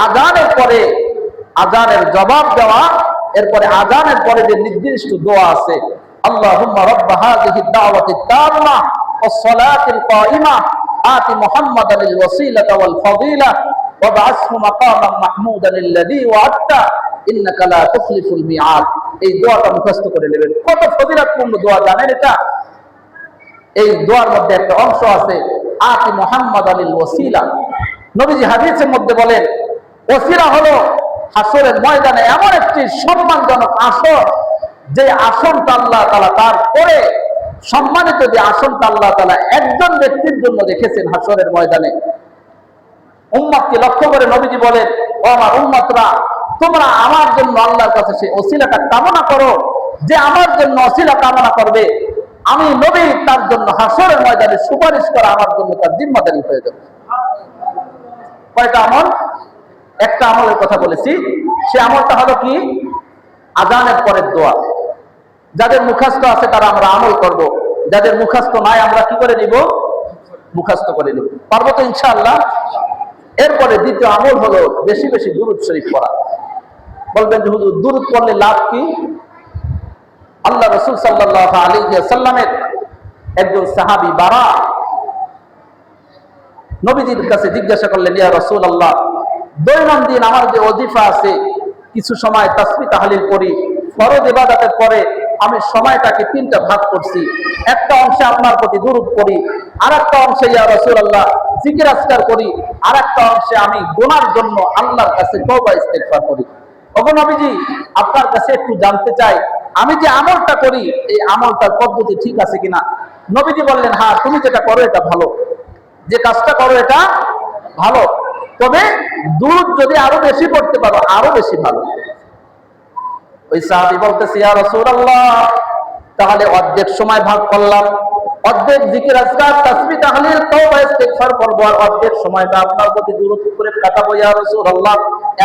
আজানের পরে আজানের জবাব দেওয়া, এরপরে আজানের পরে যে নির্দিষ্ট দোয়া আছে, আল্লাহুম্মা রাব্বা হাযিহি দাওয়াতিত তাম্মা ওয়াস সালাতিল কাইমা আতি মুহাম্মাদানিল ওয়াসিলাতা ওয়াল ফাদিলা ওয়া বা'আসহু মাকামান মাহমুদান আল্লাযী ওয়া'আদতা ইন্নাকা লা তুখলিফুল মিআদ। এই দোয়াটা মুখস্থ করে নেবেন। কত ফজিলতপূর্ণ দোয়া জানেন এটা? এই দোয়ার মধ্যে একটা অংশ আছে, আতি মুহাম্মাদানিল ওয়াসিলা। নবীজি হাদিসের মধ্যে বলেন, ওসিলা হলো হাসরের ময়দানে এমন একটি সম্মানজনক আসন, যে আসনটা আল্লাহ তাআলা তারপরে সম্মানিত যে আসনটা আল্লাহ তাআলা একজন ব্যক্তির জন্য রেখেছেন হাসরের ময়দানে। উম্মতকে লক্ষ্য করে নবীজি বলেন, ও আমার উম্মতরা, তোমরা আমার জন্য আল্লাহর কাছে সেই ওসিলাটা কামনা করো। যে আমার জন্য ওসিলা কামনা করবে, আমি নবী তার জন্য হাসরের ময়দানে সুপারিশ করা আমার জন্য তার জিম্মাদারি হয়ে যাবে। কয়টা আমল? একটা আমলের কথা বলেছি, সে আমলটা হলো কি? আজানের পরের দোয়া। যাদের মুখস্থ আছে তারা আমরা আমল করব, যাদের মুখস্থ নাই আমরা কি করে নিব? মুখস্থ করে নিব। পারবো তো ইনশাআল্লাহ? এরপরে দ্বিতীয় আমল হলো বেশি বেশি দুরূদ শরীফ পড়া। বলবেন যে হুজুর দুরূদ পড়লে লাভ কি? আল্লাহ রাসূল সাল্লাল্লাহু আলাইহি ওয়াসাল্লামের একজন সাহাবী বারা নবীজির কাছে জিজ্ঞাসা করলেন, ইয়া রাসূলুল্লাহ, দৈনন্দিন আমার যে ওজিফা আছে, কিছু সময় তাসবিহ তাহলিল করি, ফরজ ইবাদতের পরে আমি সময়টাকে তিনটা ভাগ করছি। একটা অংশে আপনার প্রতি দুরূদ পড়ি, আরেকটা অংশে ইয়া রাসূলুল্লাহ জিকির আজকার করি, আরেকটা অংশে আমি গুনার জন্য আল্লাহর কাছে তওবা ইস্তিগফার করি। ওগো নবীজি, আপনার কাছে একটু জানতে চাই, আমি যে আমলটা করি এই আমলটার পদ্ধতি ঠিক আছে কিনা? নবীজি বললেন, হ্যাঁ, তুমি যেটা করো এটা ভালো, যে কাজটা করো এটা ভালো, তবে দুরূদ যদি আরো বেশি পড়তে পারো আরো বেশি ভালো। ওই সাহাবী বলতেছে, ইয়া রাসূলুল্লাহ, তাহলে অর্ধেক সময় ভাগ করলাম, অর্ধেক জিকির আজকার তাসবিহ তাহলিল তওবা ইস্তিগফার করব, আর অর্ধেক সময়টা আপনার প্রতি দুরূদ করে কাটাবো। ইয়া রাসূলুল্লাহ,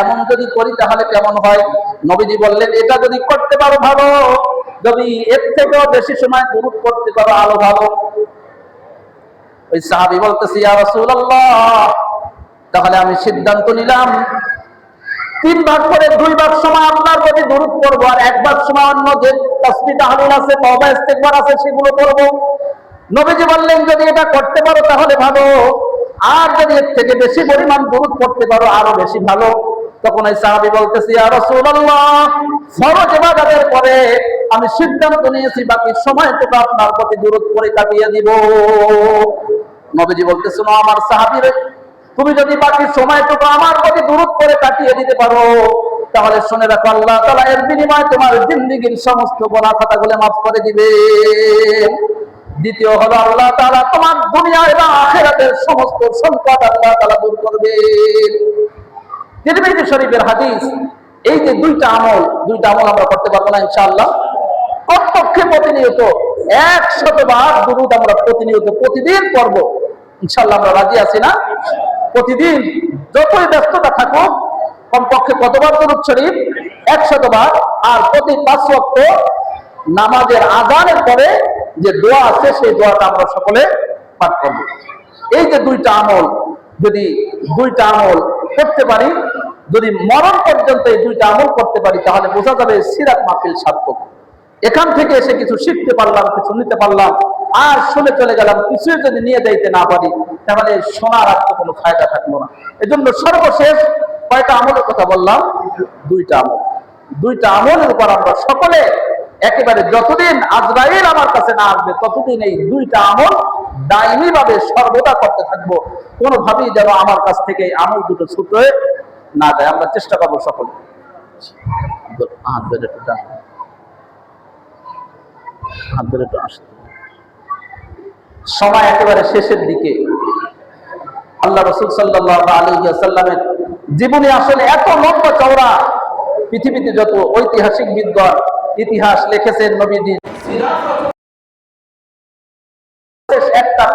এমন যদি করি তাহলে কেমন হয়? নবীজি বললেন, এটা যদি করতে পারো ভালো, যদি এর থেকেও বেশি সময় দুরূদ করতে পারো আরো ভালো। ওই সাহাবী বলতেছে, ইয়া রাসূলুল্লাহ, তাহলে আমি সিদ্ধান্ত নিলাম 3 ভাগ করে 2 ভাগ সময় আপনার প্রতি দুরূদ পড়ব, আর 1 ভাগ সময় অন্য যে তাসবিহ তাহলিল আছে, তওবা ইস্তিগফার আছে সেগুলো পড়ব। নবীজি বললেন, যদি এটা করতে পারো তাহলে ভালো, আর যদি এর থেকে বেশি পরিমাণ দুরূদ পড়তে পারো আরো বেশি ভালো। তখন এই সাহাবী বলতেছে, ইয়া রাসূলুল্লাহ, ফরজ ইবাদতের পরে আমি সিদ্ধান্ত নিয়েছি বাকি সময়টুকু আপনার প্রতি দুরূদ পড়ে কাটিয়ে দিব। নবীজি বলতেছেন, আমার সাহাবীরে, তুমি যদি বাকি সময়টুকু আমার প্রতি দুরূদ করে কাটিয়ে দিতে পারো, তাহলে শুনে রাখো, আল্লাহ তাআলা এর বিনিময়ে তোমার জিন্দেগীর সমস্ত গুনাহ খাতাগুলো মাফ করে দিবে। দ্বিতীয় হলো, আল্লাহ তাআলা তোমার দুনিয়া এবং আখিরাতের সমস্ত সংকট আল্লাহ তাআলা দূর করবে। তিরমিজি শরীফের হাদিস। এই যে দুইটা আমল আমরা করতে পারবো না ইনশাআল্লাহ? কমপক্ষে প্রতিনিয়ত 100 বার দুরূদ আমরা প্রতিদিন পড়ব ইনশাআল্লাহ। আমরা রাজি আছি না? প্রতিদিন যতই ব্যস্ততা থাকুক, কমপক্ষে কতবার দুরূদ শরীফ? 100 বার। আর প্রতি 5 ওয়াক্ত নামাজের আযানের পরে যে দোয়া আছে সেই দোয়াটা আমরা সকলে পাঠ করব। এই যে দুইটা আমল, যদি দুইটা আমল করতে পারি, যদি মরণ পর্যন্ত এই দুইটা আমল করতে পারি, তাহলে বোঝা যাবে সিরাত মাহফিল সার্থক। এখান থেকে এসে কিছু শিখতে পারলাম, কিছু নিতে পারলাম, আর শুনে চলে গেলাম, কিছুই যদি নিয়ে যাইতে না পারি, তাহলে শোনার আর কোনো ফায়দা থাকলো না। এজন্য সর্বশেষ কয়টা আমলের কথা বললাম? দুইটা আমলের উপর আমরা সকলে একেবারে যতদিন আজরাইল আমার কাছে না আসবে ততদিন এই দুইটা আমল দায়ী ভাবে সর্বদা করতে থাকবো। কোনোভাবেই যেন আমার কাছ থেকে এই আমল দুটো ছুট হয়ে না যায়। আমরা চেষ্টা করবো সকলে। সময় একেবারে শেষের দিকে। আল্লাহ রাসূল সাল্লাল্লাহু আলাইহি ওয়াসাল্লামের জীবনী আসলে এত লম্বা চওড়া, পৃথিবীতে যত ঐতিহাসিক বিদ্বান ইতিহাস লিখেছেন নবীজি, একটা